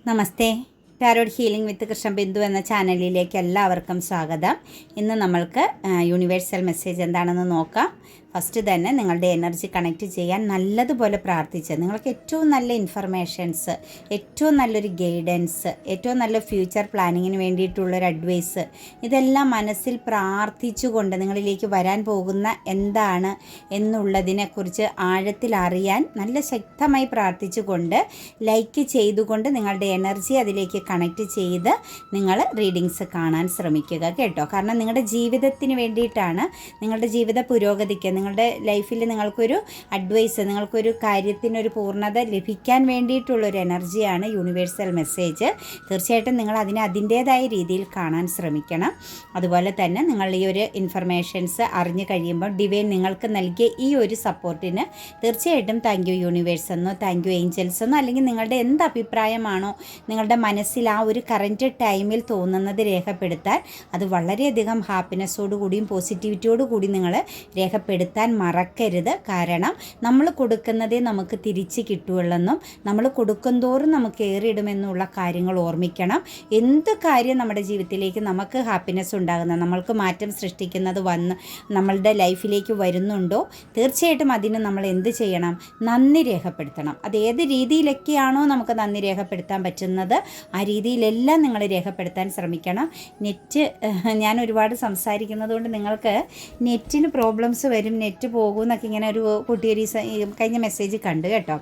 നമസ്തേ. Tarot healing വിത്ത് കൃഷ്ണബിന്ദു എന്ന ചാനലിലേക്ക് എല്ലാവർക്കും സ്വാഗതം. ഇന്ന് നമ്മൾക്ക് യൂണിവേഴ്സൽ മെസ്സേജ് എന്താണെന്ന് നോക്കാം. ഫസ്റ്റ് തന്നെ നിങ്ങളുടെ എനർജി കണക്റ്റ് ചെയ്യാൻ നല്ലതുപോലെ പ്രാർത്ഥിച്ച് നിങ്ങൾക്ക് ഏറ്റവും നല്ല ഇൻഫർമേഷൻസ്, ഏറ്റവും നല്ലൊരു ഗൈഡൻസ്, ഏറ്റവും നല്ല ഫ്യൂച്ചർ പ്ലാനിങ്ങിന് വേണ്ടിയിട്ടുള്ളൊരു അഡ്വൈസ്, ഇതെല്ലാം മനസ്സിൽ പ്രാർത്ഥിച്ചുകൊണ്ട് നിങ്ങളിലേക്ക് വരാൻ പോകുന്ന എന്താണ് എന്നുള്ളതിനെക്കുറിച്ച് ആഴത്തിൽ അറിയാൻ നല്ല ശക്തമായി പ്രാർത്ഥിച്ചുകൊണ്ട് ലൈക്ക് ചെയ്തുകൊണ്ട് നിങ്ങളുടെ എനർജി അതിലേക്ക് കണക്റ്റ് ചെയ്ത് നിങ്ങൾ റീഡിങ്സ് കാണാൻ ശ്രമിക്കുക കേട്ടോ. കാരണം നിങ്ങളുടെ ജീവിതത്തിന് വേണ്ടിയിട്ടാണ്, നിങ്ങളുടെ ജീവിത പുരോഗതിക്ക്, നിങ്ങളുടെ ലൈഫിൽ നിങ്ങൾക്കൊരു അഡ്വൈസ്, നിങ്ങൾക്കൊരു കാര്യത്തിനൊരു പൂർണ്ണത ലഭിക്കാൻ വേണ്ടിയിട്ടുള്ളൊരു എനർജിയാണ് യൂണിവേഴ്സൽ മെസ്സേജ്. തീർച്ചയായിട്ടും നിങ്ങൾ അതിനെ അതിൻ്റേതായ രീതിയിൽ കാണാൻ ശ്രമിക്കണം. അതുപോലെ തന്നെ നിങ്ങൾ ഈ ഒരു ഇൻഫർമേഷൻസ് അറിഞ്ഞു കഴിയുമ്പോൾ ഡിവൈൻ നിങ്ങൾക്ക് നൽകിയ ഈ ഒരു സപ്പോർട്ടിന് തീർച്ചയായിട്ടും താങ്ക് യു യൂണിവേഴ്സ് എന്നോ താങ്ക് യു ഏഞ്ചൽസ് എന്നോ, അല്ലെങ്കിൽ നിങ്ങളുടെ എന്ത് അഭിപ്രായമാണോ നിങ്ങളുടെ മനസ്സിൽ ആ ഒരു കറൻറ്റ് ടൈമിൽ തോന്നുന്നത് രേഖപ്പെടുത്താൻ, അത് വളരെയധികം ഹാപ്പിനെസ്സോടുകൂടിയും പോസിറ്റിവിറ്റിയോടുകൂടി നിങ്ങൾ രേഖപ്പെടുത്താൻ മറക്കരുത്. കാരണം നമ്മൾ കൊടുക്കുന്നതേ നമുക്ക് തിരിച്ച് കിട്ടുകയുള്ളെന്നും നമ്മൾ കൊടുക്കുന്തോറും നമുക്ക് ഏറിയിടുമെന്നുള്ള കാര്യങ്ങൾ ഓർമ്മിക്കണം. എന്ത് കാര്യം നമ്മുടെ ജീവിതത്തിലേക്ക് നമുക്ക് ഹാപ്പിനെസ് ഉണ്ടാകുന്ന, നമ്മൾക്ക് മാറ്റം സൃഷ്ടിക്കുന്നത് നമ്മളുടെ ലൈഫിലേക്ക് വരുന്നുണ്ടോ, തീർച്ചയായിട്ടും അതിന് നമ്മൾ എന്ത് ചെയ്യണം? നന്ദി രേഖപ്പെടുത്തണം. അത് ഏത് രീതിയിലൊക്കെയാണോ നമുക്ക് നന്ദി രേഖപ്പെടുത്താൻ പറ്റുന്നത് ആ രീതിയിലെല്ലാം നിങ്ങൾ രേഖപ്പെടുത്താൻ ശ്രമിക്കണം. ഞാൻ ഒരുപാട് സംസാരിക്കുന്നത് കൊണ്ട് നിങ്ങൾക്ക് നെറ്റിന് പ്രോബ്ലംസ് വരും, നെറ്റ് പോകും എന്നൊക്കെ ഇങ്ങനെ ഒരു കുട്ടിയൊരു കഴിഞ്ഞ മെസ്സേജ് കണ്ടു കേട്ടോ.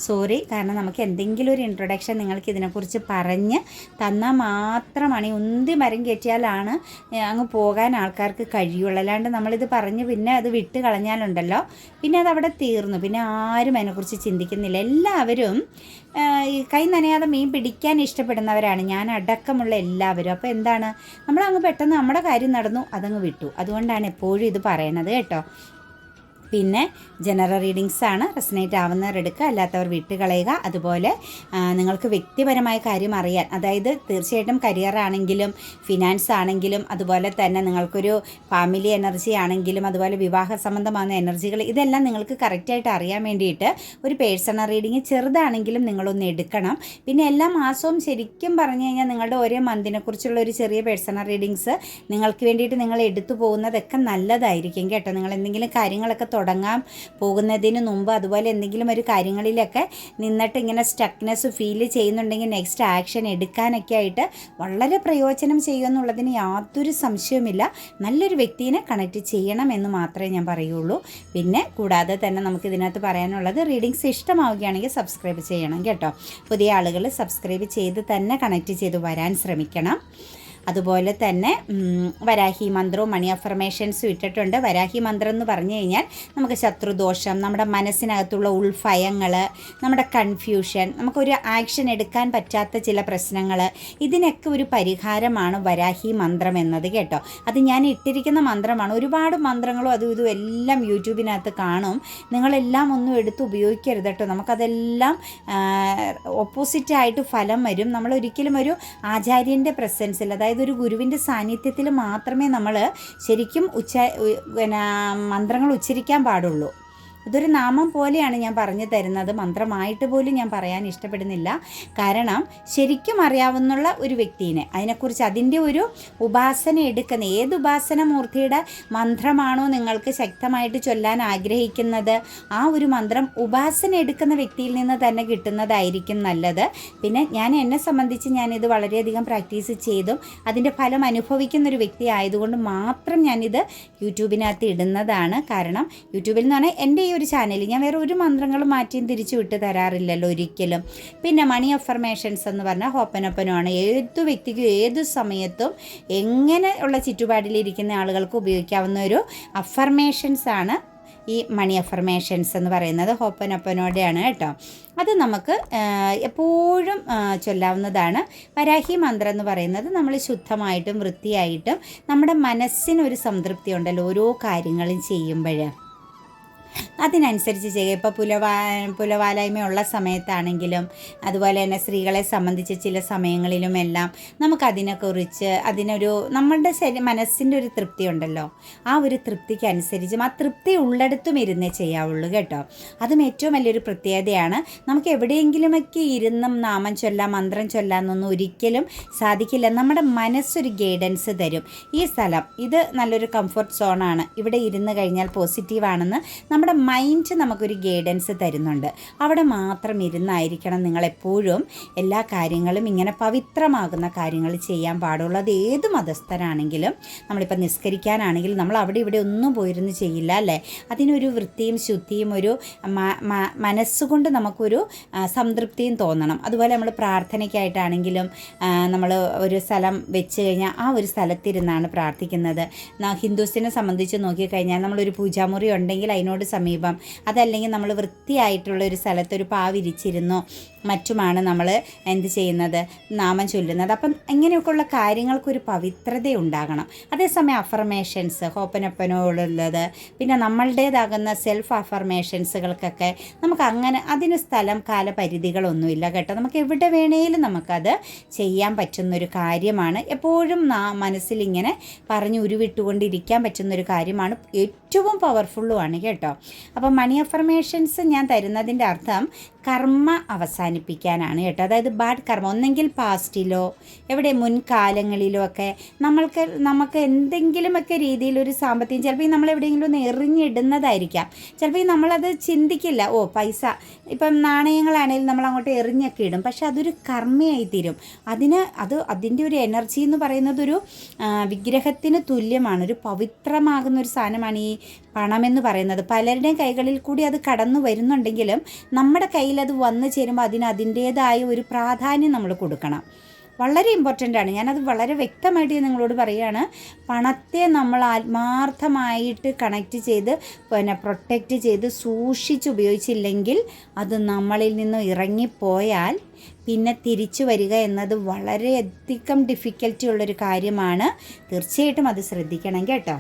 സോറി. കാരണം നമുക്ക് എന്തെങ്കിലും ഒരു ഇൻട്രൊഡക്ഷൻ നിങ്ങൾക്ക് ഇതിനെക്കുറിച്ച് പറഞ്ഞ് തന്നാൽ മാത്രമാണ്, ഈ ഉന്തി മരം കയറ്റിയാലാണ് അങ്ങ് പോകാൻ ആൾക്കാർക്ക് കഴിയുള്ളൂ. അല്ലാണ്ട് നമ്മളിത് പറഞ്ഞ് പിന്നെ അത് വിട്ട് കളഞ്ഞാലുണ്ടല്ലോ, പിന്നെ അതവിടെ തീർന്നു, പിന്നെ ആരും അതിനെക്കുറിച്ച് ചിന്തിക്കുന്നില്ല. എല്ലാവരും ഈ കൈ നനയാതെ മീൻ പിടിക്കാൻ ഇഷ്ടപ്പെടുന്നവരാണ്, ഞാൻ അടക്കമുള്ള എല്ലാവരും. അപ്പോൾ എന്താണ്, നമ്മളങ്ങ് പെട്ടെന്ന് നമ്മുടെ കാര്യം നടന്നു, അതങ്ങ് വിട്ടു. അതുകൊണ്ടാണ് എപ്പോഴും ഇത് പറയണത് കേട്ടോ. പിന്നെ ജനറൽ റീഡിങ്സ് ആണ്, റെസനേറ്റ് ആവുന്നവരെടുക്കുക, അല്ലാത്തവർ വിട്ടുകളയുക. അതുപോലെ നിങ്ങൾക്ക് വ്യക്തിപരമായ കാര്യം അറിയാൻ, അതായത് തീർച്ചയായിട്ടും കരിയർ ആണെങ്കിലും ഫിനാൻസ് ആണെങ്കിലും അതുപോലെ തന്നെ നിങ്ങൾക്കൊരു ഫാമിലി എനർജി ആണെങ്കിലും അതുപോലെ വിവാഹ സംബന്ധമായ എനർജികൾ, ഇതെല്ലാം നിങ്ങൾക്ക് കറക്റ്റായിട്ട് അറിയാൻ വേണ്ടിയിട്ട് ഒരു പേഴ്സണൽ റീഡിങ് ചെറുതാണെങ്കിലും നിങ്ങളൊന്ന് എടുക്കണം. പിന്നെ എല്ലാ മാസവും ശരിക്കും പറഞ്ഞു കഴിഞ്ഞാൽ നിങ്ങളുടെ ഓരോ മന്തിനെക്കുറിച്ചുള്ള ഒരു ചെറിയ പേഴ്സണൽ റീഡിങ്സ് നിങ്ങൾക്ക് വേണ്ടിയിട്ട് നിങ്ങൾ എടുത്തു പോകുന്നതൊക്കെ നല്ലതായിരിക്കും കേട്ടോ. നിങ്ങൾ എന്തെങ്കിലും കാര്യങ്ങളൊക്കെ തുടങ്ങാൻ പോകുന്നതിന് മുമ്പ് അതുപോലെ എന്തെങ്കിലും ഒരു കാര്യങ്ങളിലൊക്കെ നിന്നിട്ട് ഇങ്ങനെ സ്റ്റക്നെസ് ഫീൽ ചെയ്യുന്നുണ്ടെങ്കിൽ നെക്സ്റ്റ് ആക്ഷൻ എടുക്കാനൊക്കെ ആയിട്ട് വളരെ പ്രയോജനം ചെയ്യുമെന്നുള്ളതിന് യാതൊരു സംശയവുമില്ല. നല്ലൊരു വ്യക്തിയെ കണക്റ്റ് ചെയ്യണം എന്ന് മാത്രമേ ഞാൻ പറയുള്ളൂ. പിന്നെ കൂടാതെ തന്നെ നമുക്ക് ഇതിനകത്ത് പറയാനുള്ളത്, റീഡിങ്സ് ഇഷ്ടമാവുകയാണെങ്കിൽ സബ്സ്ക്രൈബ് ചെയ്യണം കേട്ടോ. പുതിയ ആളുകൾ സബ്സ്ക്രൈബ് ചെയ്ത് തന്നെ കണക്റ്റ് ചെയ്ത് വരാൻ ശ്രമിക്കണം. അതുപോലെ തന്നെ വരാഹി മന്ത്രവും മണി അഫർമേഷൻസും ഇട്ടിട്ടുണ്ട്. വരാഹി മന്ത്രം എന്ന് പറഞ്ഞു കഴിഞ്ഞാൽ നമുക്ക് ശത്രുദോഷം, നമ്മുടെ മനസ്സിനകത്തുള്ള ഉൾഭയങ്ങൾ, നമ്മുടെ കൺഫ്യൂഷൻ, നമുക്കൊരു ആക്ഷൻ എടുക്കാൻ പറ്റാത്ത ചില പ്രശ്നങ്ങൾ, ഇതിനൊക്കെ ഒരു പരിഹാരമാണ് വരാഹി മന്ത്രം എന്നത് കേട്ടോ. അത് ഞാൻ ഇട്ടിരിക്കുന്ന മന്ത്രമാണ്. ഒരുപാട് മന്ത്രങ്ങളും അതും ഇതും എല്ലാം യൂട്യൂബിനകത്ത് കാണും. നിങ്ങളെല്ലാം ഒന്നും എടുത്ത് ഉപയോഗിക്കരുത് കേട്ടോ. നമുക്കതെല്ലാം ഓപ്പോസിറ്റായിട്ട് ഫലം വരും. നമ്മളൊരിക്കലും ഒരു ആചാര്യൻ്റെ പ്രസൻസിൽ, അതായത് ഒരു ഗുരുവിൻ്റെ സാന്നിധ്യത്തിൽ മാത്രമേ നമ്മൾ ശരിക്കും മന്ത്രങ്ങൾ ഉച്ചരിക്കാൻ പാടുള്ളൂ. ഇതൊരു നാമം പോലെയാണ് ഞാൻ പറഞ്ഞു തരുന്നത്, മന്ത്രമായിട്ട് പോലും ഞാൻ പറയാൻ ഇഷ്ടപ്പെടുന്നില്ല. കാരണം ശരിക്കും അറിയാവുന്നുള്ള ഒരു വ്യക്തിയെ അതിനെക്കുറിച്ച് അതിൻ്റെ ഒരു ഉപാസന എടുക്കുന്ന, ഏത് ഉപാസന മൂർത്തിയുടെ മന്ത്രമാണോ നിങ്ങൾക്ക് ശക്തമായിട്ട് ചൊല്ലാൻ ആഗ്രഹിക്കുന്നത് ആ ഒരു മന്ത്രം ഉപാസന എടുക്കുന്ന വ്യക്തിയിൽ നിന്ന് തന്നെ കിട്ടുന്നതായിരിക്കും നല്ലത്. പിന്നെ എന്നെ സംബന്ധിച്ച് ഞാനിത് വളരെയധികം പ്രാക്ടീസ് ചെയ്തും അതിൻ്റെ ഫലം അനുഭവിക്കുന്നൊരു വ്യക്തി ആയതുകൊണ്ട് മാത്രം ഞാനിത് യൂട്യൂബിനകത്ത് ഇടുന്നതാണ്. കാരണം യൂട്യൂബിൽ എന്ന് പറഞ്ഞാൽ എൻ്റെ ഈ ഒരു ചാനലിൽ ഞാൻ വേറെ ഒരു മന്ത്രങ്ങളും മാറ്റിയും തിരിച്ചു വിട്ട് തരാറില്ലല്ലോ ഒരിക്കലും. പിന്നെ മണി അഫർമേഷൻസ് എന്ന് പറഞ്ഞാൽ ഹോപ്പനൊപ്പനുമാണ്. ഏതു വ്യക്തിക്കും ഏതു സമയത്തും എങ്ങനെ ഉള്ള ചുറ്റുപാടിലിരിക്കുന്ന ആളുകൾക്ക് ഉപയോഗിക്കാവുന്ന ഒരു അഫർമേഷൻസ് ആണ് ഈ മണി അഫർമേഷൻസ് എന്ന് പറയുന്നത്. ഹോപ്പനൊപ്പനോടെയാണ് കേട്ടോ. അത് നമുക്ക് എപ്പോഴും ചൊല്ലാവുന്നതാണ്. വരാഹി മന്ത്രം എന്ന് പറയുന്നത് നമ്മൾ ശുദ്ധമായിട്ടും വൃത്തിയായിട്ടും നമ്മുടെ മനസ്സിനൊരു സംതൃപ്തി ഉണ്ടല്ലോ ഓരോ കാര്യങ്ങളും ചെയ്യുമ്പോൾ. അതിനനുസരിച്ച് ചെയ്യുക. ഇപ്പോൾ പുലവാലായ്മയുള്ള സമയത്താണെങ്കിലും അതുപോലെ തന്നെ സ്ത്രീകളെ സംബന്ധിച്ച് ചില സമയങ്ങളിലുമെല്ലാം നമുക്കതിനെക്കുറിച്ച് നമ്മളുടെ മനസ്സിൻ്റെ ഒരു തൃപ്തി ഉണ്ടല്ലോ, ആ ഒരു തൃപ്തിക്ക് അനുസരിച്ചും ആ തൃപ്തി ഉള്ളിടത്തും ഇരുന്നേ ചെയ്യാവുള്ളൂ കേട്ടോ. അതും ഏറ്റവും വലിയൊരു പ്രത്യേകതയാണ്. നമുക്ക് എവിടെയെങ്കിലുമൊക്കെ ഇരുന്നും നാമം ചൊല്ലാം മന്ത്രം ചൊല്ലാമെന്നൊന്നും ഒരിക്കലും സാധിക്കില്ല. നമ്മുടെ മനസ്സൊരു ഗൈഡൻസ് തരും. ഈ സ്ഥലം ഇത് നല്ലൊരു കംഫർട്ട് സോണാണ്, ഇവിടെ ഇരുന്ന് കഴിഞ്ഞാൽ പോസിറ്റീവാണെന്ന് നമ്മുടെ മൈൻഡ് നമുക്കൊരു ഗൈഡൻസ് തരുന്നുണ്ട്. അവിടെ മാത്രം ഇരുന്നായിരിക്കണം നിങ്ങളെപ്പോഴും എല്ലാ കാര്യങ്ങളും ഇങ്ങനെ പവിത്രമാകുന്ന കാര്യങ്ങൾ ചെയ്യാൻ പാടുള്ളൂ. അത് ഏത് മതസ്ഥരാണെങ്കിലും, നമ്മളിപ്പോൾ നിസ്കരിക്കാനാണെങ്കിലും നമ്മൾ അവിടെ ഇവിടെ ഒന്നും പോയിരുന്ന് ചെയ്യില്ല അല്ലേ. അതിനൊരു വൃത്തിയും ശുദ്ധിയും ഒരു മനസ്സുകൊണ്ട് നമുക്കൊരു സംതൃപ്തിയും തോന്നണം. അതുപോലെ നമ്മൾ പ്രാർത്ഥനയ്ക്കായിട്ടാണെങ്കിലും നമ്മൾ ഒരു സ്ഥലം വെച്ച് കഴിഞ്ഞാൽ ആ ഒരു സ്ഥലത്തിരുന്നാണ് പ്രാർത്ഥിക്കുന്നത്. ഹിന്ദുസിനെ സംബന്ധിച്ച് നോക്കിക്കഴിഞ്ഞാൽ നമ്മളൊരു പൂജാമുറി ഉണ്ടെങ്കിൽ അതിനോട് സമീപം, അതല്ലെങ്കിൽ നമ്മൾ വൃത്തിയായിട്ടുള്ള ഒരു സ്ഥലത്തൊരു പാവിരിച്ചിരുന്നോ മറ്റുമാണ് നമ്മൾ എന്ത് ചെയ്യുന്നത്, നാമം ചൊല്ലുന്നത്. അപ്പം ഇങ്ങനെയൊക്കെയുള്ള കാര്യങ്ങൾക്കൊരു പവിത്രത ഉണ്ടാകണം. അതേസമയം അഫർമേഷൻസ് ഹോപ്പനൊപ്പനോടുള്ളത്, പിന്നെ നമ്മളുടേതാകുന്ന സെൽഫ് അഫർമേഷൻസുകൾക്കൊക്കെ നമുക്ക് അങ്ങനെ അതിന് സ്ഥലം കാലപരിധികളൊന്നുമില്ല കേട്ടോ. നമുക്ക് എവിടെ വേണേലും നമുക്കത് ചെയ്യാൻ പറ്റുന്നൊരു കാര്യമാണ്. എപ്പോഴും മനസ്സിലിങ്ങനെ പറഞ്ഞ് ഉരുവിട്ടുകൊണ്ടിരിക്കാൻ പറ്റുന്നൊരു കാര്യമാണ്. ഏറ്റവും പവർഫുള്ളുമാണ് കേട്ടോ. അപ്പം മണി അഫർമേഷൻസ് ഞാൻ തരുന്നതിൻ്റെ അർത്ഥം കർമ്മ അവസാനിപ്പിക്കാനാണ് കേട്ടോ. അതായത് ബാഡ് കർമ്മ ഒന്നെങ്കിൽ പാസ്റ്റിലോ എവിടെ മുൻകാലങ്ങളിലോ ഒക്കെ നമുക്ക് എന്തെങ്കിലുമൊക്കെ രീതിയിലൊരു സാമ്പത്തികം ചിലപ്പോൾ നമ്മൾ എവിടെയെങ്കിലും ഒന്ന് എറിഞ്ഞിടുന്നതായിരിക്കാം. ചിലപ്പോൾ നമ്മളത് ചിന്തിക്കില്ല, പൈസ ഇപ്പം നാണയങ്ങളാണെങ്കിലും നമ്മൾ അങ്ങോട്ട് എറിഞ്ഞൊക്കെ ഇടും, പക്ഷെ അതൊരു കർമ്മയായി തീരും. അതിൻ്റെ ഒരു എനർജി എന്ന് പറയുന്നത് ഒരു വിഗ്രഹത്തിന് തുല്യമാണ്, ഒരു പവിത്രമാകുന്നൊരു സാധനമാണ് ഈ പണമെന്ന് പറയുന്നത്. പലരുടെയും കൈകളിൽ കൂടി അത് കടന്നു വരുന്നുണ്ടെങ്കിലും നമ്മുടെ കയ്യിൽ അത് വന്നു ചേരുമ്പോൾ അതിൻ്റേതായ ഒരു പ്രാധാന്യം നമ്മൾ കൊടുക്കണം. വളരെ ഇമ്പോർട്ടൻ്റ് ആണ്. ഞാനത് വളരെ വ്യക്തമായിട്ട് നിങ്ങളോട് പറയുകയാണ്. പണത്തെ നമ്മൾ ആത്മാർത്ഥമായിട്ട് കണക്റ്റ് ചെയ്ത് പ്രൊട്ടക്റ്റ് ചെയ്ത് സൂക്ഷിച്ച് ഉപയോഗിച്ചില്ലെങ്കിൽ അത് നമ്മളിൽ നിന്ന് ഇറങ്ങിപ്പോയാൽ പിന്നെ തിരിച്ചു വരിക എന്നത് വളരെയധികം ഡിഫിക്കൽറ്റി ഉള്ളൊരു കാര്യമാണ്. തീർച്ചയായിട്ടും അത് ശ്രദ്ധിക്കണം കേട്ടോ.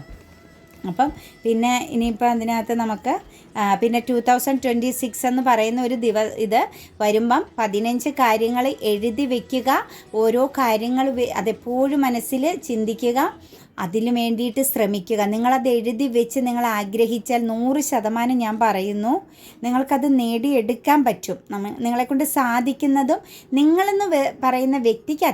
അപ്പം പിന്നെ ഇനിയിപ്പോൾ അതിനകത്ത് നമുക്ക് പിന്നെ 2026 എന്ന് പറയുന്ന ഇത് വരുമ്പം 15 കാര്യങ്ങൾ എഴുതി വയ്ക്കുക. ഓരോ കാര്യങ്ങൾ അതെപ്പോഴും മനസ്സിൽ ചിന്തിക്കുക, അതിനു വേണ്ടിയിട്ട് ശ്രമിക്കുക. നിങ്ങളത് എഴുതി വെച്ച് നിങ്ങൾ ആഗ്രഹിച്ചാൽ 100% ഞാൻ പറയുന്നു നിങ്ങൾക്കത് നേടിയെടുക്കാൻ പറ്റും. നിങ്ങളെക്കൊണ്ട് സാധിക്കുന്നതും നിങ്ങളെന്ന് പറയുന്ന വ്യക്തിക്ക്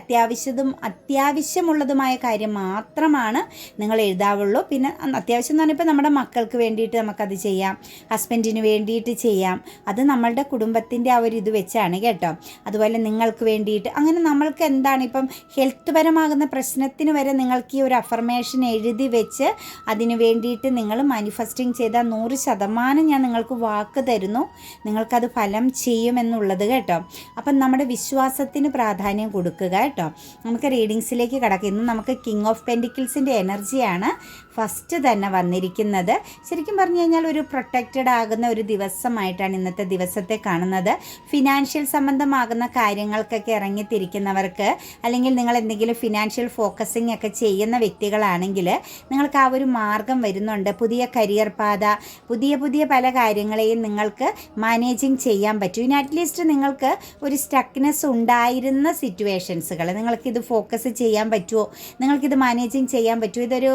അത്യാവശ്യമുള്ളതുമായ കാര്യം മാത്രമാണ് നിങ്ങൾ എഴുതാവുള്ളൂ. പിന്നെ അത്യാവശ്യം എന്ന് പറഞ്ഞപ്പോൾ നമ്മുടെ മക്കൾക്ക് വേണ്ടിയിട്ട് നമുക്കത് ചെയ്യാം, ഹസ്ബൻഡിന് വേണ്ടിയിട്ട് ചെയ്യാം. അത് നമ്മളുടെ കുടുംബത്തിൻ്റെ ആ ഒരു ഇത് വെച്ചാണ് കേട്ടോ. അതുപോലെ നിങ്ങൾക്ക് വേണ്ടിയിട്ട് അങ്ങനെ നമ്മൾക്ക് എന്താണ് ഇപ്പം ഹെൽത്ത് പരമാകുന്ന പ്രശ്നത്തിന് വരെ നിങ്ങൾക്ക് ഈ ഒരു അഫർമേഷൻ എഴുതി വെച്ച് അതിന് വേണ്ടിയിട്ട് നിങ്ങൾ മാനിഫെസ്റ്റിംഗ് ചെയ്താൽ 100% ഞാൻ നിങ്ങൾക്ക് വാക്ക് തരുന്നു നിങ്ങൾക്കത് ഫലം ചെയ്യുമെന്നുള്ളത് കേട്ടോ. അപ്പം നമ്മുടെ വിശ്വാസത്തിന് പ്രാധാന്യം കൊടുക്കുക കേട്ടോ. നമുക്ക് റീഡിങ്സിലേക്ക് കിടക്കാം. ഇന്ന് നമുക്ക് കിങ് ഓഫ് പെൻറ്റിക്കിൾസിൻ്റെ എനർജിയാണ് ഫസ്റ്റ് തന്നെ വന്നിരിക്കുന്നത്. ശരിക്കും പറഞ്ഞു കഴിഞ്ഞാൽ ഒരു പ്രൊട്ടക്റ്റഡ് ആകുന്ന ഒരു ദിവസമായിട്ടാണ് ഇന്നത്തെ ദിവസത്തെ കാണുന്നത്. ഫിനാൻഷ്യൽ സംബന്ധമാകുന്ന കാര്യങ്ങൾക്കൊക്കെ ഇറങ്ങിത്തിരിക്കുന്നവർക്ക്, അല്ലെങ്കിൽ നിങ്ങൾ എന്തെങ്കിലും ഫിനാൻഷ്യൽ ഫോക്കസിങ് ഒക്കെ ചെയ്യുന്ന വ്യക്തികളാണെങ്കിൽ നിങ്ങൾക്ക് ആ ഒരു മാർഗം വരുന്നുണ്ട്. പുതിയ കരിയർ പാത, പുതിയ പല കാര്യങ്ങളെയും നിങ്ങൾക്ക് മാനേജിങ് ചെയ്യാൻ പറ്റും. ഇനി അറ്റ്ലീസ്റ്റ് നിങ്ങൾക്ക് ഒരു സ്റ്റക്നെസ് ഉണ്ടായിരുന്ന സിറ്റുവേഷൻസുകൾ നിങ്ങൾക്കിത് ഫോക്കസ് ചെയ്യാൻ പറ്റുമോ, നിങ്ങൾക്കിത് മാനേജിങ് ചെയ്യാൻ പറ്റുമോ, ഇതൊരു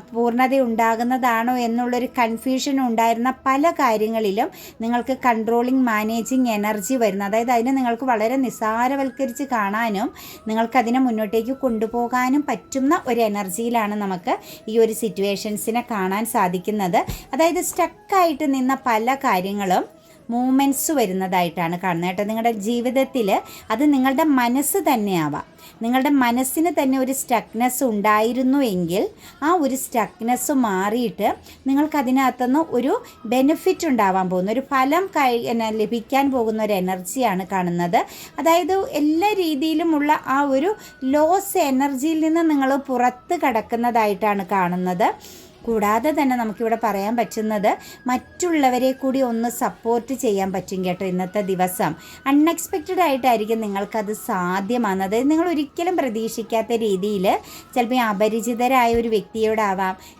പൂർണ്ണത ഉണ്ടാകുന്നതാണോ എന്നുള്ളൊരു കൺഫ്യൂഷൻ ഉണ്ടായിരുന്ന പല കാര്യങ്ങളിലും നിങ്ങൾക്ക് കൺട്രോളിങ് മാനേജിങ് എനർജി വരുന്നു. അതായത് അതിനെ നിങ്ങൾക്ക് വളരെ നിസ്സാരവൽക്കരിച്ച് കാണാനും നിങ്ങൾക്കതിനെ മുന്നോട്ടേക്ക് കൊണ്ടുപോകാനും പറ്റുന്ന ഒരു എനർജിയിലാണ് നമുക്ക് ഈ ഒരു സിറ്റുവേഷൻസിനെ കാണാൻ സാധിക്കുന്നത്. അതായത് സ്റ്റക്കായിട്ട് നിന്ന പല കാര്യങ്ങളും മൂമെൻറ്റ്സ് വരുന്നതായിട്ടാണ് കാണുന്നത് കേട്ടോ. നിങ്ങളുടെ ജീവിതത്തിൽ അത് നിങ്ങളുടെ മനസ്സ് തന്നെയാവാം. നിങ്ങളുടെ മനസ്സിന് തന്നെ ഒരു സ്റ്റക്നെസ് ഉണ്ടായിരുന്നു എങ്കിൽ ആ ഒരു സ്റ്റക്നെസ് മാറിയിട്ട് നിങ്ങൾക്കതിനകത്തുനിന്ന് ഒരു ബെനിഫിറ്റ് ഉണ്ടാവാൻ പോകുന്ന ഒരു ഫലം ലഭിക്കാൻ പോകുന്ന ഒരു എനർജിയാണ് കാണുന്നത്. അതായത് എല്ലാ രീതിയിലുമുള്ള ആ ഒരു ലോസ് എനർജിയിൽ നിന്ന് നിങ്ങൾ പുറത്ത് കടക്കുന്നതായിട്ടാണ് കാണുന്നത്. കൂടാതെ തന്നെ നമുക്കിവിടെ പറയാൻ പറ്റുന്നത് മറ്റുള്ളവരെ കൂടി ഒന്ന് സപ്പോർട്ട് ചെയ്യാൻ പറ്റും കേട്ടോ. ഇന്നത്തെ ദിവസം അൺഎക്സ്പെക്റ്റഡ് ആയിട്ടായിരിക്കും നിങ്ങൾക്കത് സാധ്യമാകുന്നത്. നിങ്ങൾ ഒരിക്കലും പ്രതീക്ഷിക്കാത്ത രീതിയിൽ ചിലപ്പോൾ അപരിചിതരായ ഒരു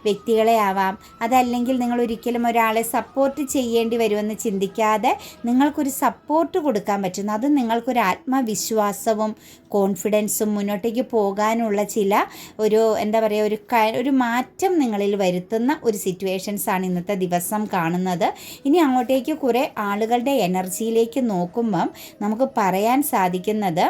വ്യക്തികളെ ആവാം, അതല്ലെങ്കിൽ നിങ്ങൾ ഒരിക്കലും ഒരാളെ സപ്പോർട്ട് ചെയ്യേണ്ടി വരുമെന്ന് ചിന്തിക്കാതെ നിങ്ങൾക്കൊരു സപ്പോർട്ട് കൊടുക്കാൻ പറ്റുന്നു. അത് നിങ്ങൾക്കൊരു ആത്മവിശ്വാസവും കോൺഫിഡൻസും മുന്നോട്ടേക്ക് പോകാനുള്ള ചില ഒരു മാറ്റം നിങ്ങളിൽ വരുത്തുന്ന ഒരു സിറ്റുവേഷൻസാണ് ഇന്നത്തെ ദിവസം കാണുന്നത്. ഇനി അങ്ങോട്ടേക്ക് കുറേ ആളുകളുടെ എനർജിയിലേക്ക് നോക്കുമ്പം നമുക്ക് പറയാൻ സാധിക്കുന്നത്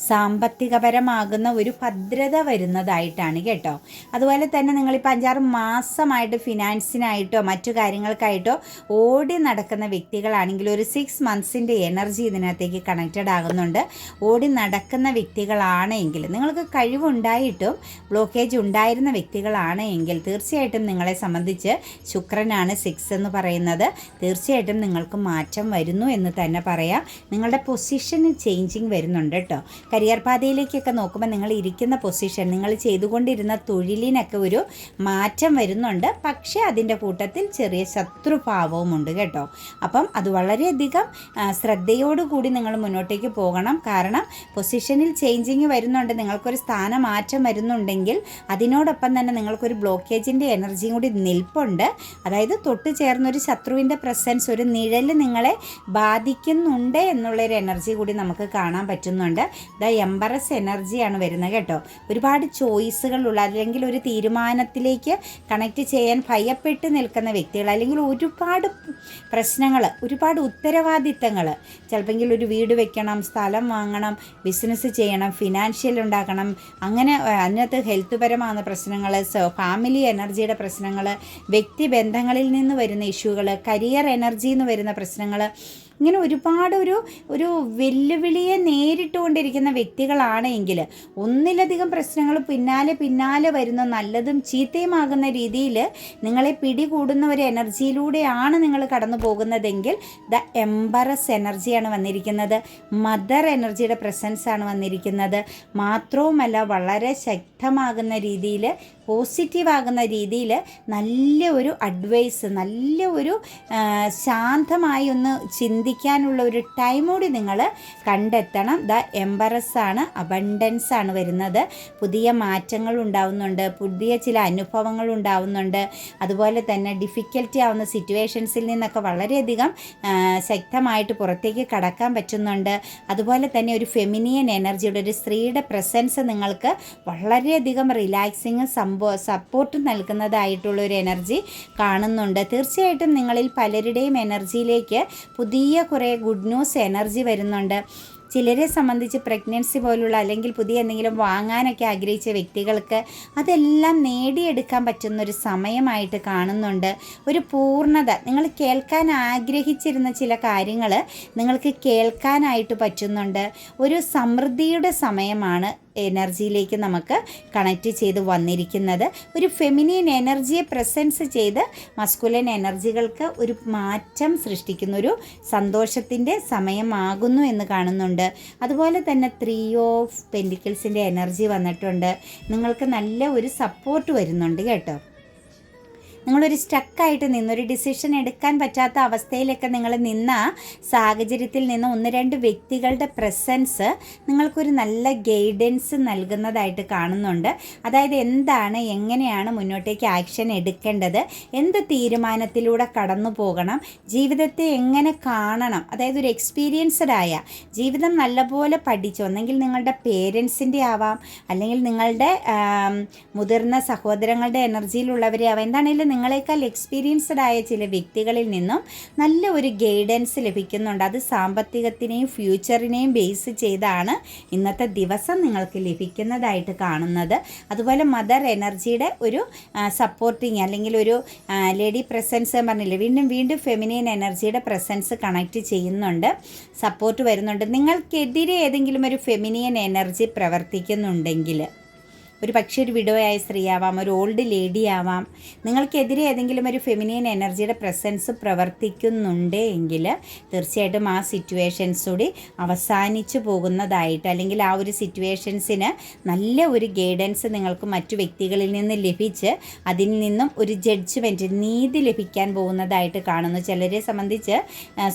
സാമ്പത്തികപരമാകുന്ന ഒരു ഭദ്രത വരുന്നതായിട്ടാണ് കേട്ടോ. അതുപോലെ തന്നെ നിങ്ങളിപ്പോൾ 5-6 മാസമായിട്ട് ഫിനാൻസിനായിട്ടോ മറ്റു കാര്യങ്ങൾക്കായിട്ടോ ഓടി നടക്കുന്ന വ്യക്തികളാണെങ്കിൽ ഒരു 6 മന്ത്സിൻ്റെ എനർജി ഇതിനകത്തേക്ക് കണക്റ്റഡ് ആകുന്നുണ്ട്. ഓടി നടക്കുന്ന വ്യക്തികളാണെങ്കിൽ, നിങ്ങൾക്ക് കഴിവുണ്ടായിട്ടും ബ്ലോക്കേജ് ഉണ്ടായിരുന്ന വ്യക്തികളാണെങ്കിൽ തീർച്ചയായിട്ടും നിങ്ങളെ സംബന്ധിച്ച് ശുക്രനാണ് 6 എന്ന് പറയുന്നത്. തീർച്ചയായിട്ടും നിങ്ങൾക്ക് മാറ്റം വരുന്നു എന്ന് തന്നെ പറയാം. നിങ്ങളുടെ പൊസിഷന് ചേഞ്ചിങ് വരുന്നുണ്ട് കേട്ടോ. കരിയർ പാതയിലേക്കൊക്കെ നോക്കുമ്പോൾ നിങ്ങൾ ഇരിക്കുന്ന പൊസിഷൻ, നിങ്ങൾ ചെയ്തുകൊണ്ടിരുന്ന തൊഴിലിനൊക്കെ ഒരു മാറ്റം വരുന്നുണ്ട്. പക്ഷേ അതിൻ്റെ കൂട്ടത്തിൽ ചെറിയ ശത്രുഭാവവും ഉണ്ട് കേട്ടോ. അപ്പം അത് വളരെയധികം ശ്രദ്ധയോടുകൂടി നിങ്ങൾ മുന്നോട്ടേക്ക് പോകണം. കാരണം പൊസിഷനിൽ ചേഞ്ചിങ് വരുന്നുണ്ട്, നിങ്ങൾക്കൊരു സ്ഥാനമാറ്റം വരുന്നുണ്ടെങ്കിൽ അതിനോടൊപ്പം തന്നെ നിങ്ങൾക്കൊരു ബ്ലോക്കേജിൻ്റെ എനർജിയും കൂടി നിൽപ്പുണ്ട്. അതായത് തൊട്ട് ചേർന്നൊരു ശത്രുവിൻ്റെ പ്രസൻസ്, ഒരു നിഴൽ നിങ്ങളെ ബാധിക്കുന്നുണ്ട് എന്നുള്ളൊരു എനർജി കൂടി നമുക്ക് കാണാൻ പറ്റുന്നുണ്ട്. എംബറസ് എനർജിയാണ് വരുന്നത് കേട്ടോ. ഒരുപാട് ചോയ്സുകളുള്ള, അല്ലെങ്കിൽ ഒരു തീരുമാനത്തിലേക്ക് കണക്റ്റ് ചെയ്യാൻ ഭയപ്പെട്ട് നിൽക്കുന്ന വ്യക്തികൾ, അല്ലെങ്കിൽ ഒരുപാട് പ്രശ്നങ്ങൾ, ഒരുപാട് ഉത്തരവാദിത്തങ്ങൾ, ചിലപ്പോൾ ഒരു വീട് വെക്കണം, സ്ഥലം വാങ്ങണം, ബിസിനസ് ചെയ്യണം, ഫിനാൻഷ്യൽ ഉണ്ടാക്കണം, അങ്ങനെ അതിനകത്ത് ഹെൽത്ത് പരമാകുന്ന പ്രശ്നങ്ങൾ, ഫാമിലി എനർജിയുടെ പ്രശ്നങ്ങൾ, വ്യക്തിബന്ധങ്ങളിൽ നിന്ന് വരുന്ന ഇഷ്യൂകൾ, കരിയർ എനർജിയിൽ നിന്ന് വരുന്ന പ്രശ്നങ്ങൾ, ഇങ്ങനെ ഒരുപാട് ഒരു വെല്ലുവിളിയെ നേരിട്ടുകൊണ്ടിരിക്കുന്ന വ്യക്തികളാണെങ്കിൽ ഒന്നിലധികം പ്രശ്നങ്ങൾ പിന്നാലെ വരുന്ന നല്ലതും ചീത്തയുമാകുന്ന രീതിയിൽ നിങ്ങളെ പിടികൂടുന്ന ഒരു എനർജിയിലൂടെയാണ് നിങ്ങൾ കടന്നു പോകുന്നതെങ്കിൽ ദ എംബറസ് എനർജിയാണ് വന്നിരിക്കുന്നത്. മദർ എനർജിയുടെ പ്രസൻസാണ് വന്നിരിക്കുന്നത്. മാത്രവുമല്ല വളരെ ശക്തമാകുന്ന രീതിയിൽ, പോസിറ്റീവാകുന്ന രീതിയിൽ നല്ല ഒരു അഡ്വൈസ്, നല്ല ഒരു ശാന്തമായി ഒന്ന് ചിന്തിക്കാനുള്ള ഒരു ടൈം കൂടി നിങ്ങൾ കണ്ടെത്തണം. ദ എംബറസ് ആണ്, അബണ്ടൻസ് ആണ് വരുന്നത്. പുതിയ മാറ്റങ്ങൾ ഉണ്ടാവുന്നുണ്ട്, പുതിയ ചില അനുഭവങ്ങൾ ഉണ്ടാവുന്നുണ്ട്. അതുപോലെ തന്നെ ഡിഫിക്കൽറ്റി ആവുന്ന സിറ്റുവേഷൻസിൽ നിന്നൊക്കെ വളരെയധികം ശക്തമായിട്ട് പുറത്തേക്ക് കടക്കാൻ പറ്റുന്നുണ്ട്. അതുപോലെ തന്നെ ഒരു ഫെമിനിയൻ എനർജിയുടെ, ഒരു സ്ത്രീയുടെ പ്രസൻസ് നിങ്ങൾക്ക് വളരെയധികം റിലാക്സിങ് സപ്പോർട്ട് നൽകുന്നതായിട്ടുള്ളൊരു എനർജി കാണുന്നുണ്ട്. തീർച്ചയായിട്ടും നിങ്ങളിൽ പലരുടെയും എനർജിയിലേക്ക് പുതിയ കുറേ ഗുഡ് ന്യൂസ് എനർജി വരുന്നുണ്ട്. ചിലരെ സംബന്ധിച്ച് പ്രഗ്നൻസി പോലുള്ള, അല്ലെങ്കിൽ പുതിയ എന്തെങ്കിലും വാങ്ങാനൊക്കെ ആഗ്രഹിച്ച വ്യക്തികൾക്ക് അതെല്ലാം നേടിയെടുക്കാൻ പറ്റുന്നൊരു സമയമായിട്ട് കാണുന്നുണ്ട്. ഒരു പൂർണ്ണത, നിങ്ങൾ കേൾക്കാൻ ആഗ്രഹിച്ചിരുന്ന ചില കാര്യങ്ങൾ നിങ്ങൾക്ക് കേൾക്കാനായിട്ട് പറ്റുന്നുണ്ട്. ഒരു സമൃദ്ധിയുടെ സമയമാണ് എനർജിയിലേക്ക് നമുക്ക് കണക്റ്റ് ചെയ്ത് വന്നിരിക്കുന്നത്. ഒരു ഫെമിനിയൻ എനർജിയെ പ്രസൻസ് ചെയ്ത് മസ്കുലൻ എനർജികൾക്ക് ഒരു മാറ്റം സൃഷ്ടിക്കുന്ന ഒരു സന്തോഷത്തിൻ്റെ സമയമാകുന്നു എന്ന് കാണുന്നുണ്ട്. അതുപോലെ തന്നെ 3 ഓഫ് പെൻറ്റിക്കിൾസിൻ്റെ എനർജി വന്നിട്ടുണ്ട്. നിങ്ങൾക്ക് നല്ല ഒരു സപ്പോർട്ട് വരുന്നുണ്ട് കേട്ടോ. നിങ്ങളൊരു സ്റ്റക്കായിട്ട് നിന്നൊരു ഡിസിഷൻ എടുക്കാൻ പറ്റാത്ത അവസ്ഥയിലൊക്കെ നിങ്ങൾ നിന്ന സാഹചര്യത്തിൽ നിന്ന് 1-2 വ്യക്തികളുടെ പ്രസൻസ് നിങ്ങൾക്കൊരു നല്ല ഗൈഡൻസ് നൽകുന്നതായിട്ട് കാണുന്നുണ്ട്. അതായത് എന്താണ്, എങ്ങനെയാണ് മുന്നോട്ടേക്ക് ആക്ഷൻ എടുക്കേണ്ടത്, എന്ത് തീരുമാനത്തിലൂടെ കടന്നു പോകണം, ജീവിതത്തെ എങ്ങനെ കാണണം, അതായത് ഒരു എക്സ്പീരിയൻസ്ഡ് ആയ ജീവിതം നല്ലപോലെ പഠിച്ചു, ഒന്നെങ്കിൽ നിങ്ങളുടെ പേരൻസിൻ്റെ ആവാം, അല്ലെങ്കിൽ നിങ്ങളുടെ മുതിർന്ന സഹോദരങ്ങളുടെ എനർജിയിലുള്ളവരെ ആവാം, എന്താണെങ്കിലും നിങ്ങളെക്കാൾ എക്സ്പീരിയൻസ്ഡ് ആയ ചില വ്യക്തികളിൽ നിന്നും നല്ല ഒരു ഗൈഡൻസ് ലഭിക്കുന്നുണ്ട്. അത് സാമ്പത്തികത്തിനെയും ഫ്യൂച്ചറിനെയും ബേസ് ചെയ്താണ് ഇന്നത്തെ ദിവസം നിങ്ങൾക്ക് ലഭിക്കുന്നതായിട്ട് കാണുന്നത്. അതുപോലെ മദർ എനർജിയുടെ ഒരു സപ്പോർട്ടിങ്, അല്ലെങ്കിൽ ഒരു ലേഡി പ്രസൻസ് പറഞ്ഞില്ലേ, വീണ്ടും ഫെമിനിയൻ എനർജിയുടെ പ്രസൻസ് കണക്റ്റ് ചെയ്യുന്നുണ്ട്, സപ്പോർട്ട് വരുന്നുണ്ട്. നിങ്ങൾക്കെതിരെ ഏതെങ്കിലും ഒരു ഫെമിനിയൻ എനർജി പ്രവർത്തിക്കുന്നുണ്ടെങ്കിൽ ഒരു പക്ഷേ ഒരു വിഡോയായ സ്ത്രീ ആവാം, ഒരു ഓൾഡ് ലേഡി ആവാം. നിങ്ങൾക്കെതിരെ ഏതെങ്കിലും ഒരു ഫെമിനിയൻ എനർജിയുടെ പ്രസൻസ് പ്രവർത്തിക്കുന്നുണ്ട് എങ്കിൽ തീർച്ചയായിട്ടും ആ സിറ്റുവേഷൻസ് കൂടി അവസാനിച്ചു പോകുന്നതായിട്ട്, അല്ലെങ്കിൽ ആ ഒരു സിറ്റുവേഷൻസിന് നല്ല ഒരു ഗൈഡൻസ് നിങ്ങൾക്ക് മറ്റു വ്യക്തികളിൽ നിന്ന് ലഭിച്ച് അതിൽ നിന്നും ഒരു ജഡ്ജ്മെൻറ്റ്, നീതി ലഭിക്കാൻ പോകുന്നതായിട്ട് കാണുന്നു. ചിലരെ സംബന്ധിച്ച്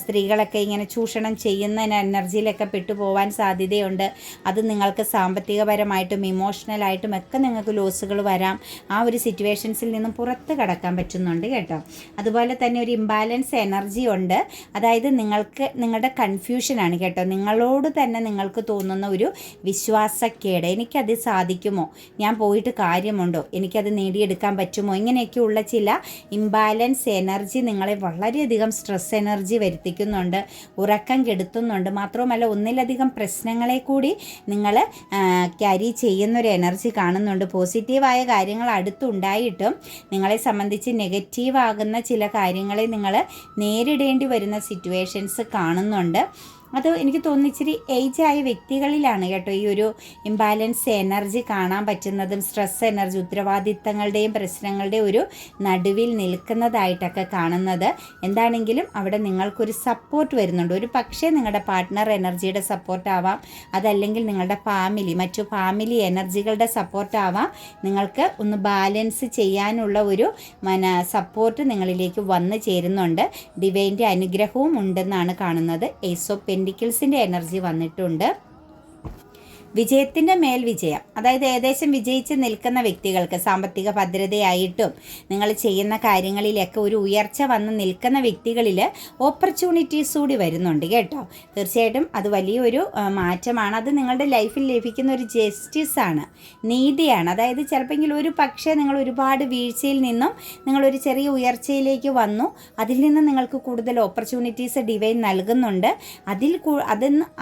സ്ത്രീകളൊക്കെ ഇങ്ങനെ ചൂഷണം ചെയ്യുന്ന എനർജിയിലൊക്കെ പെട്ടുപോകാൻ സാധ്യതയുണ്ട്. അത് നിങ്ങൾക്ക് സാമ്പത്തികപരമായിട്ടും ഇമോഷണലായിട്ടും ഒക്കെ നിങ്ങൾക്ക് ലോസുകൾ വരാം. ആ ഒരു സിറ്റുവേഷൻസിൽ നിന്നും പുറത്ത് കടക്കാൻ പറ്റുന്നുണ്ട് കേട്ടോ. അതുപോലെ തന്നെ ഒരു ഇംബാലൻസ് എനർജി ഉണ്ട്. അതായത് നിങ്ങളുടെ കൺഫ്യൂഷനാണ് കേട്ടോ. നിങ്ങളോട് തന്നെ നിങ്ങൾക്ക് തോന്നുന്ന ഒരു വിശ്വാസക്കേട്, എനിക്കത് സാധിക്കുമോ, ഞാൻ പോയിട്ട് കാര്യമുണ്ടോ, എനിക്കത് നേടിയെടുക്കാൻ പറ്റുമോ, ഇങ്ങനെയൊക്കെയുള്ള ചില ഇംബാലൻസ് എനർജി നിങ്ങളെ വളരെയധികം സ്ട്രെസ് എനർജി വരുത്തിക്കുന്നുണ്ട്, ഉറക്കം കെടുത്തുന്നുണ്ട്. മാത്രവുമല്ല ഒന്നിലധികം പ്രശ്നങ്ങളെ കൂടി നിങ്ങൾ ക്യാരി ചെയ്യുന്നൊരു എനർജി കാണുന്നുണ്ട്. പോസിറ്റീവായ കാര്യങ്ങൾ അടുത്തുണ്ടായിട്ടും നിങ്ങളെ സംബന്ധിച്ച് നെഗറ്റീവ് ആകുന്ന ചില കാര്യങ്ങളെ നിങ്ങൾ നേരിടേണ്ടി വരുന്ന സിറ്റുവേഷൻസ് കാണുന്നുണ്ട്. അത് എനിക്ക് തോന്നുന്നു ഇച്ചിരി ഏജായ വ്യക്തികളിലാണ് കേട്ടോ ഈ ഒരു ഇംബാലൻസ് എനർജി കാണാൻ പറ്റുന്നതും. സ്ട്രെസ് എനർജി, ഉത്തരവാദിത്തങ്ങളുടെയും പ്രശ്നങ്ങളുടെയും ഒരു നടുവിൽ നിൽക്കുന്നതായിട്ടൊക്കെ കാണുന്നത്. എന്താണെങ്കിലും അവിടെ നിങ്ങൾക്കൊരു സപ്പോർട്ട് വരുന്നുണ്ട്. ഒരു പക്ഷേ നിങ്ങളുടെ പാർട്ട്ണർ എനർജിയുടെ സപ്പോർട്ടാവാം, അതല്ലെങ്കിൽ നിങ്ങളുടെ മറ്റു ഫാമിലി എനർജികളുടെ സപ്പോർട്ടാവാം. നിങ്ങൾക്ക് ഒന്ന് ബാലൻസ് ചെയ്യാനുള്ള ഒരു സപ്പോർട്ട് നിങ്ങളിലേക്ക് വന്നു ചേരുന്നുണ്ട്. ഡിവൈൻ്റെ അനുഗ്രഹവും ഉണ്ടെന്നാണ് കാണുന്നത്. ഏസ് ഓഫ് പെൻഡിക്കിൾസിൻ്റെ എനർജി വന്നിട്ടുണ്ട്. വിജയത്തിൻ്റെ മേൽ വിജയം, അതായത് ഏകദേശം വിജയിച്ച് നിൽക്കുന്ന വ്യക്തികൾക്ക് സാമ്പത്തിക ഭദ്രതയായിട്ടും നിങ്ങൾ ചെയ്യുന്ന കാര്യങ്ങളിലൊക്കെ ഒരു ഉയർച്ച വന്ന് നിൽക്കുന്ന വ്യക്തികളിൽ ഓപ്പർച്യൂണിറ്റീസ് കൂടി വരുന്നുണ്ട് കേട്ടോ. തീർച്ചയായിട്ടും അത് വലിയൊരു മാറ്റമാണ്. അത് നിങ്ങളുടെ ലൈഫിൽ ലഭിക്കുന്ന ഒരു ജസ്റ്റിസാണ്, നീതിയാണ്. അതായത് ചിലപ്പോൾ ഒരു പക്ഷേ നിങ്ങൾ ഒരുപാട് വീഴ്ചയിൽ നിന്നും നിങ്ങളൊരു ചെറിയ ഉയർച്ചയിലേക്ക് വന്നു, അതിൽ നിന്ന് നിങ്ങൾക്ക് കൂടുതൽ ഓപ്പർച്യൂണിറ്റീസ് ഡിവൈൻ നൽകുന്നുണ്ട്.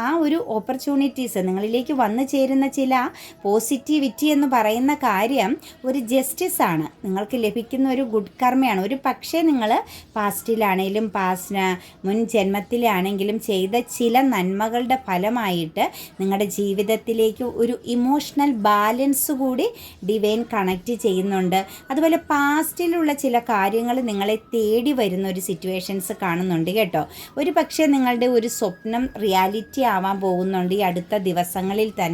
ആ ഒരു ഓപ്പർച്യൂണിറ്റീസ് നിങ്ങളിലേക്ക് വന്നു ചേരുന്ന ചില പോസിറ്റിവിറ്റി എന്ന് പറയുന്ന കാര്യം ഒരു ജസ്റ്റിസാണ്, നിങ്ങൾക്ക് ലഭിക്കുന്ന ഒരു ഗുഡ് കർമ്മയാണ്. ഒരു പക്ഷേ നിങ്ങൾ പാസ്റ്റിലാണെങ്കിലും മുൻ ജന്മത്തിലാണെങ്കിലും ചെയ്ത ചില നന്മകളുടെ ഫലമായിട്ട് നിങ്ങളുടെ ജീവിതത്തിലേക്ക് ഒരു ഇമോഷണൽ ബാലൻസ് കൂടി ഡിവൈൻ കണക്റ്റ് ചെയ്യുന്നുണ്ട്. അതുപോലെ പാസ്റ്റിലുള്ള ചില കാര്യങ്ങൾ നിങ്ങളെ തേടി വരുന്ന ഒരു സിറ്റുവേഷൻസ് കാണുന്നുണ്ട് കേട്ടോ. ഒരു പക്ഷേ നിങ്ങളുടെ ഒരു സ്വപ്നം റിയാലിറ്റി ആവാൻ പോകുന്നുണ്ട് ഈ അടുത്ത ദിവസങ്ങളിൽ തന്നെ.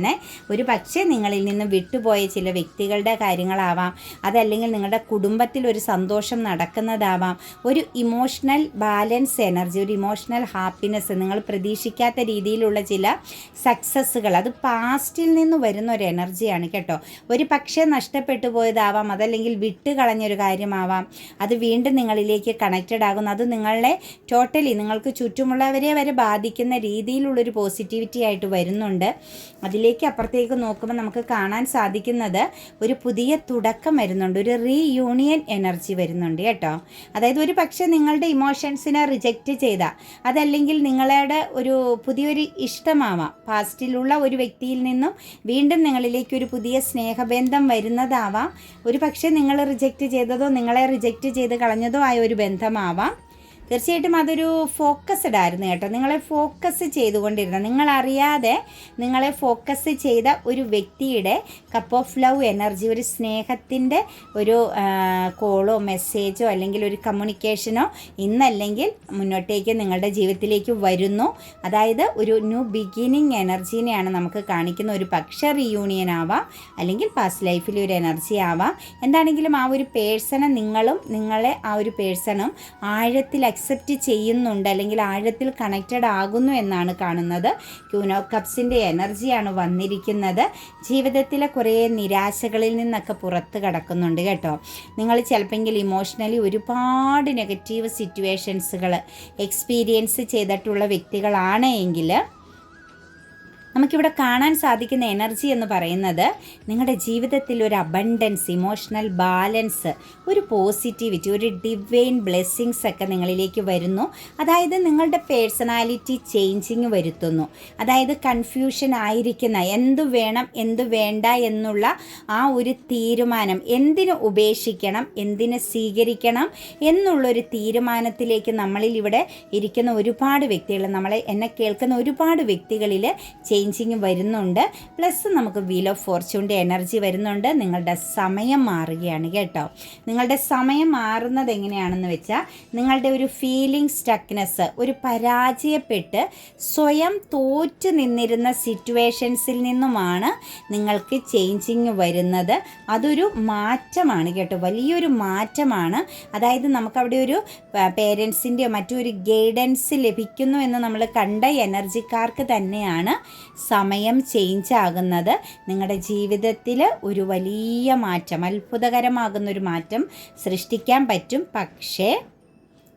ഒരു പക്ഷേ നിങ്ങളിൽ നിന്ന് വിട്ടുപോയ ചില വ്യക്തികളുടെ കാര്യങ്ങളാവാം, അതല്ലെങ്കിൽ നിങ്ങളുടെ കുടുംബത്തിൽ ഒരു സന്തോഷം നടക്കുന്നതാവാം. ഒരു ഇമോഷണൽ ബാലൻസ് എനർജി, ഒരു ഇമോഷണൽ ഹാപ്പിനെസ്, നിങ്ങൾ പ്രതീക്ഷിക്കാത്ത രീതിയിലുള്ള ചില സക്സസ്സുകൾ, അത് പാസ്റ്റിൽ നിന്ന് വരുന്ന ഒരു എനർജിയാണ് കേട്ടോ. ഒരു പക്ഷേ നഷ്ടപ്പെട്ടു പോയതാവാം, അതല്ലെങ്കിൽ വിട്ടുകളഞ്ഞൊരു കാര്യമാവാം. അത് വീണ്ടും നിങ്ങളിലേക്ക് കണക്റ്റഡ് ആകുന്നു. അത് നിങ്ങളെ ടോട്ടലി നിങ്ങൾക്ക് ചുറ്റുമുള്ളവരെ വരെ ബാധിക്കുന്ന രീതിയിലുള്ളൊരു പോസിറ്റിവിറ്റി ആയിട്ട് വരുന്നുണ്ട്. അതിലേക്ക് അപ്പുറത്തേക്ക് നോക്കുമ്പോൾ നമുക്ക് കാണാൻ സാധിക്കുന്നത് ഒരു പുതിയ തുടക്കം വരുന്നുണ്ട്, ഒരു റീയൂണിയൻ എനർജി വരുന്നുണ്ട് കേട്ടോ. അതായത് ഒരു പക്ഷേ നിങ്ങളുടെ ഇമോഷൻസിനെ റിജക്റ്റ് ചെയ്ത, അതല്ലെങ്കിൽ നിങ്ങളുടെ ഒരു പുതിയൊരു ഇഷ്ടമാവാം, പാസ്റ്റിലുള്ള ഒരു വ്യക്തിയിൽ നിന്നും വീണ്ടും നിങ്ങളിലേക്ക് ഒരു പുതിയ സ്നേഹബന്ധം വരുന്നതാവാം. ഒരു പക്ഷേ നിങ്ങൾ റിജക്റ്റ് ചെയ്തതോ നിങ്ങളെ റിജക്റ്റ് ചെയ്ത് കളഞ്ഞതോ ആയ ഒരു ബന്ധമാവാം. തീർച്ചയായിട്ടും അതൊരു ഫോക്കസ്ഡ് ആയിരുന്നു കേട്ടോ. നിങ്ങളെ ഫോക്കസ് ചെയ്തുകൊണ്ടിരുന്ന, നിങ്ങളറിയാതെ നിങ്ങളെ ഫോക്കസ് ചെയ്ത ഒരു വ്യക്തിയുടെ കപ്പ് ഓഫ് ലവ് എനർജി, ഒരു സ്നേഹത്തിൻ്റെ ഒരു കോളോ മെസ്സേജോ അല്ലെങ്കിൽ ഒരു കമ്മ്യൂണിക്കേഷനോ ഇന്നല്ലെങ്കിൽ മുന്നോട്ടേക്ക് നിങ്ങളുടെ ജീവിതത്തിലേക്ക് വരുന്നു. അതായത് ഒരു ന്യൂ ബിഗിനിങ് എനർജീനെയാണ് നമുക്ക് കാണിക്കുന്ന. ഒരു പക്ഷേ റീയൂണിയൻ ആവാം, അല്ലെങ്കിൽ പാസ്റ്റ് ലൈഫിലെ ഒരു എനർജി ആവാം. എന്താണെങ്കിലും ആ ഒരു പേഴ്സണെ നിങ്ങളെ ആ ഒരു പേഴ്സണും ആഴത്തിൽ അക്സെപ്റ്റ് ചെയ്യുന്നുണ്ട്, അല്ലെങ്കിൽ ആഴത്തിൽ കണക്റ്റഡ് ആകുന്നു എന്നാണ് കാണുന്നത്. ക്യൂൻ ഓഫ് കപ്സിൻ്റെ എനർജിയാണ് വന്നിരിക്കുന്നത്. ജീവിതത്തിലെ കുറേ നിരാശകളിൽ നിന്നൊക്കെ പുറത്ത് കടക്കുന്നുണ്ട് കേട്ടോ. നിങ്ങൾ ചിലപ്പോൾ ഇമോഷണലി ഒരുപാട് നെഗറ്റീവ് സിറ്റുവേഷൻസുകൾ എക്സ്പീരിയൻസ് ചെയ്തിട്ടുള്ള വ്യക്തികളാണ് എങ്കിൽ നമുക്കിവിടെ കാണാൻ സാധിക്കുന്ന എനർജി എന്ന് പറയുന്നത് നിങ്ങളുടെ ജീവിതത്തിൽ ഒരു അബണ്ടൻസ്, ഇമോഷണൽ ബാലൻസ്, ഒരു പോസിറ്റിവിറ്റി, ഒരു ഡിവൈൻ ബ്ലെസ്സിങ്സ് ഒക്കെ നിങ്ങളിലേക്ക് വരുന്നു. അതായത് നിങ്ങളുടെ പേഴ്സണാലിറ്റി ചേഞ്ചിങ് വരുത്തുന്നു. അതായത് കൺഫ്യൂഷൻ ആയിരിക്കുന്ന എന്തു വേണം എന്തു വേണ്ട എന്നുള്ള ആ ഒരു തീരുമാനം, എന്തിനു ഉപേക്ഷിക്കണം എന്തിനു സ്വീകരിക്കണം എന്നുള്ളൊരു തീരുമാനത്തിലേക്ക് നമ്മളിൽ ഇവിടെ ഇരിക്കുന്ന ഒരുപാട് വ്യക്തികൾ, എന്നെ കേൾക്കുന്ന ഒരുപാട് വ്യക്തികളിൽ ചേഞ്ചിങ് വരുന്നുണ്ട്. പ്ലസ് നമുക്ക് വീൽ ഓഫ് ഫോർച്യൂണിൻ്റെ എനർജി വരുന്നുണ്ട്. നിങ്ങളുടെ സമയം മാറുകയാണ് കേട്ടോ. നിങ്ങളുടെ സമയം മാറുന്നത് എങ്ങനെയാണെന്ന് വെച്ചാൽ, നിങ്ങളുടെ ഒരു ഫീലിംഗ് സ്റ്റക്നെസ്, ഒരു പരാജയപ്പെട്ട് സ്വയം തോറ്റു നിന്നിരുന്ന സിറ്റുവേഷൻസിൽ നിന്നുമാണ് നിങ്ങൾക്ക് ചേഞ്ചിങ് വരുന്നത്. അതൊരു മാറ്റമാണ് കേട്ടോ, വലിയൊരു മാറ്റമാണ്. അതായത് നമുക്കവിടെ ഒരു പേരൻസിൻ്റെയോ മറ്റൊരു ഗൈഡൻസ് ലഭിക്കുന്നു എന്ന് നമ്മൾ കണ്ട എനർജിക്കാർക്ക് തന്നെയാണ് സമയം ചേഞ്ച് ആകുന്നത്. നിങ്ങളുടെ ജീവിതത്തിൽ ഒരു വലിയ മാറ്റം, അത്ഭുതകരമാകുന്നൊരു മാറ്റം സൃഷ്ടിക്കാൻ പറ്റും. പക്ഷേ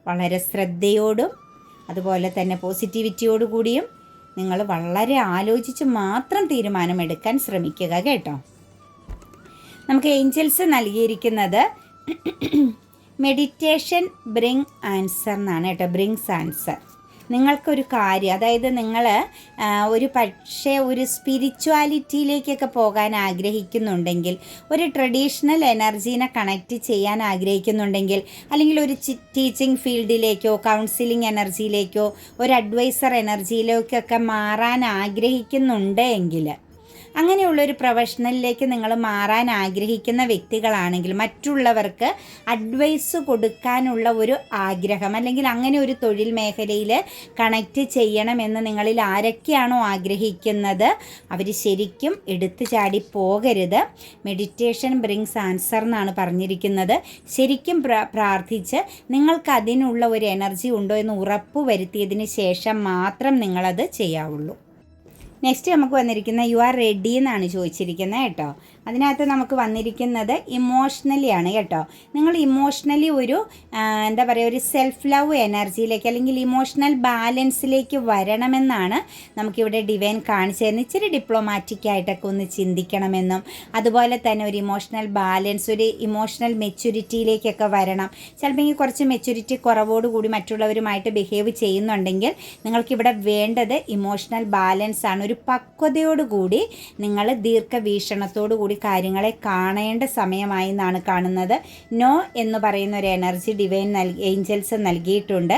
വളരെ ശ്രദ്ധയോടും അതുപോലെ തന്നെ പോസിറ്റിവിറ്റിയോടു കൂടിയും നിങ്ങൾ വളരെ ആലോചിച്ച് മാത്രം തീരുമാനമെടുക്കാൻ ശ്രമിക്കുക കേട്ടോ. നമുക്ക് ഏഞ്ചൽസ് നൽകിയിരിക്കുന്നത് മെഡിറ്റേഷൻ ബ്രിങ് ആൻസർ എന്നാണ് കേട്ടോ. Brings answer. നിങ്ങൾക്കൊരു കാര്യം, അതായത് നിങ്ങൾ ഒരു പക്ഷേ ഒരു സ്പിരിച്വാലിറ്റിയിലേക്കൊക്കെ പോകാൻ ആഗ്രഹിക്കുന്നുണ്ടെങ്കിൽ, ഒരു ട്രഡീഷണൽ എനർജീനെ കണക്റ്റ് ചെയ്യാൻ ആഗ്രഹിക്കുന്നുണ്ടെങ്കിൽ, അല്ലെങ്കിൽ ഒരു ടീച്ചിങ് ഫീൽഡിലേക്കോ കൗൺസിലിംഗ് എനർജിയിലേക്കോ ഒരു അഡ്വൈസർ എനർജിയിലേക്കൊക്കെ മാറാൻ ആഗ്രഹിക്കുന്നുണ്ട് എങ്കിൽ, അങ്ങനെയുള്ളൊരു പ്രൊഫഷണലിലേക്ക് നിങ്ങൾ മാറാൻ ആഗ്രഹിക്കുന്ന വ്യക്തികളാണെങ്കിൽ, മറ്റുള്ളവർക്ക് അഡ്വൈസ് കൊടുക്കാനുള്ള ഒരു ആഗ്രഹം, അല്ലെങ്കിൽ അങ്ങനെ ഒരു തൊഴിൽ മേഖലയിൽ കണക്റ്റ് ചെയ്യണമെന്ന് നിങ്ങളിൽ ആരൊക്കെയാണോ ആഗ്രഹിക്കുന്നത്, അവർ ശരിക്കും എടുത്തു ചാടി പോകരുത്. മെഡിറ്റേഷൻ ബ്രിങ്സ് ആൻസർ എന്നാണ് പറഞ്ഞിരിക്കുന്നത്. ശരിക്കും പ്രാർത്ഥിച്ച് നിങ്ങൾക്ക് അതിനുള്ള ഒരു എനർജി ഉണ്ടോ എന്ന് ഉറപ്പ് വരുത്തിയതിന് ശേഷം മാത്രം നിങ്ങളത് ചെയ്യാവുള്ളൂ. നെക്സ്റ്റ് നമുക്ക് വന്നിരിക്കുന്ന യു ആർ റെഡി എന്നാണ് ചോദിച്ചിരിക്കുന്നത് കേട്ടോ. അതിനകത്ത് നമുക്ക് വന്നിരിക്കുന്നത് ഇമോഷണലി ആണ് കേട്ടോ. നിങ്ങൾ ഇമോഷണലി ഒരു എന്താ പറയുക, ഒരു സെൽഫ് ലവ് എനർജിയിലേക്ക് അല്ലെങ്കിൽ ഇമോഷണൽ ബാലൻസിലേക്ക് വരണമെന്നാണ് നമുക്കിവിടെ ഡിവൈൻ കാണിച്ചു തരുന്നത്. ഇച്ചിരി ഡിപ്ലോമാറ്റിക് ആയിട്ടൊക്കെ ഒന്ന് ചിന്തിക്കണമെന്നും, അതുപോലെ തന്നെ ഒരു ഇമോഷണൽ ബാലൻസ്, ഒരു ഇമോഷണൽ മെച്യൂരിറ്റിയിലേക്കൊക്കെ വരണം. ചിലപ്പോൾ കുറച്ച് മെച്യൂരിറ്റി കുറവോടുകൂടി മറ്റുള്ളവരുമായിട്ട് ബിഹേവ് ചെയ്യുന്നുണ്ടെങ്കിൽ നിങ്ങൾക്കിവിടെ വേണ്ടത് ഇമോഷണൽ ബാലൻസ് ആണ്. ഒരു പക്വതയോടുകൂടി നിങ്ങൾ ദീർഘവീക്ഷണത്തോടു കൂടി കാര്യങ്ങളെ കാണേണ്ട സമയമായി എന്നാണ് കാണുന്നത്. നോ എന്ന് പറയുന്ന ഒരു എനർജി ഡിവൈൻ ഏഞ്ചൽസ് നൽകിയിട്ടുണ്ട്.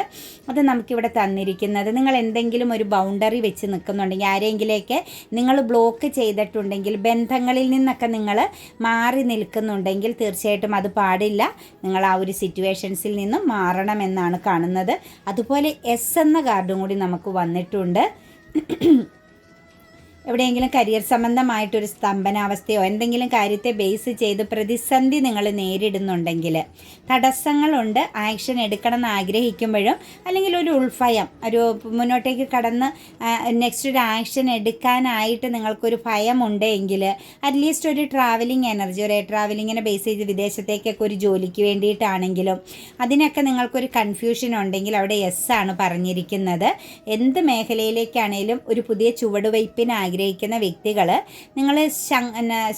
അത് നമുക്കിവിടെ തന്നിരിക്കുന്നത്, നിങ്ങൾ എന്തെങ്കിലും ഒരു ബൗണ്ടറി വെച്ച് നിൽക്കുന്നുണ്ടെങ്കിൽ, ആരെങ്കിലേക്ക് നിങ്ങൾ ബ്ലോക്ക് ചെയ്തിട്ടുണ്ടെങ്കിൽ, ബന്ധങ്ങളിൽ നിന്നൊക്കെ നിങ്ങൾ മാറി നിൽക്കുന്നുണ്ടെങ്കിൽ തീർച്ചയായിട്ടും അത് പാടില്ല. നിങ്ങൾ ആ ഒരു സിറ്റുവേഷൻസിൽ നിന്നും മാറണമെന്നാണ് കാണുന്നത്. അതുപോലെ എസ് എന്ന കാർഡും കൂടി നമുക്ക് വന്നിട്ടുണ്ട്. എവിടെയെങ്കിലും കരിയർ സംബന്ധമായിട്ടൊരു സ്തംഭനാവസ്ഥയോ എന്തെങ്കിലും കാര്യത്തെ ബേസ് ചെയ്ത് പ്രതിസന്ധി നിങ്ങൾ നേരിടുന്നുണ്ടെങ്കിൽ, തടസ്സങ്ങളുണ്ട്, ആക്ഷൻ എടുക്കണം എന്ന് ആഗ്രഹിക്കുമ്പോഴും, അല്ലെങ്കിൽ ഒരു ഉൾഭയം, ഒരു മുന്നോട്ടേക്ക് കടന്ന് നെക്സ്റ്റ് ഒരു ആക്ഷൻ എടുക്കാനായിട്ട് നിങ്ങൾക്കൊരു ഭയമുണ്ട് എങ്കിൽ, അറ്റ്ലീസ്റ്റ് ഒരു ട്രാവലിംഗ് എനർജി, ഒരു ട്രാവലിങ്ങിനെ ബേസ് ചെയ്ത് വിദേശത്തേക്കൊക്കെ ഒരു ജോലിക്ക് വേണ്ടിയിട്ടാണെങ്കിലും അതിനൊക്കെ നിങ്ങൾക്കൊരു കൺഫ്യൂഷൻ ഉണ്ടെങ്കിൽ അവിടെ യെസ് ആണ് പറഞ്ഞിരിക്കുന്നത്. എന്ത് മേഖലയിലേക്കാണേലും ഒരു പുതിയ ചുവടുവയ്പ്പിന് ആഗ്രഹിക്കുന്ന വ്യക്തികൾ നിങ്ങൾ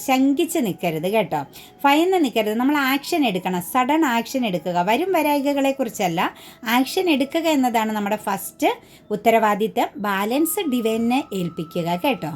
ശങ്കിച്ച് നിൽക്കരുത് കേട്ടോ, ഭയന്ന് നിൽക്കരുത്. നമ്മൾ ആക്ഷൻ എടുക്കണം, സഡൻ ആക്ഷൻ എടുക്കുക. വരും വരായികകളെക്കുറിച്ചല്ല, ആക്ഷൻ എടുക്കുക എന്നതാണ് നമ്മുടെ ഫസ്റ്റ് ഉത്തരവാദിത്തം. ബാലൻസ് ഡിവൈനെ ഏൽപ്പിക്കുക കേട്ടോ.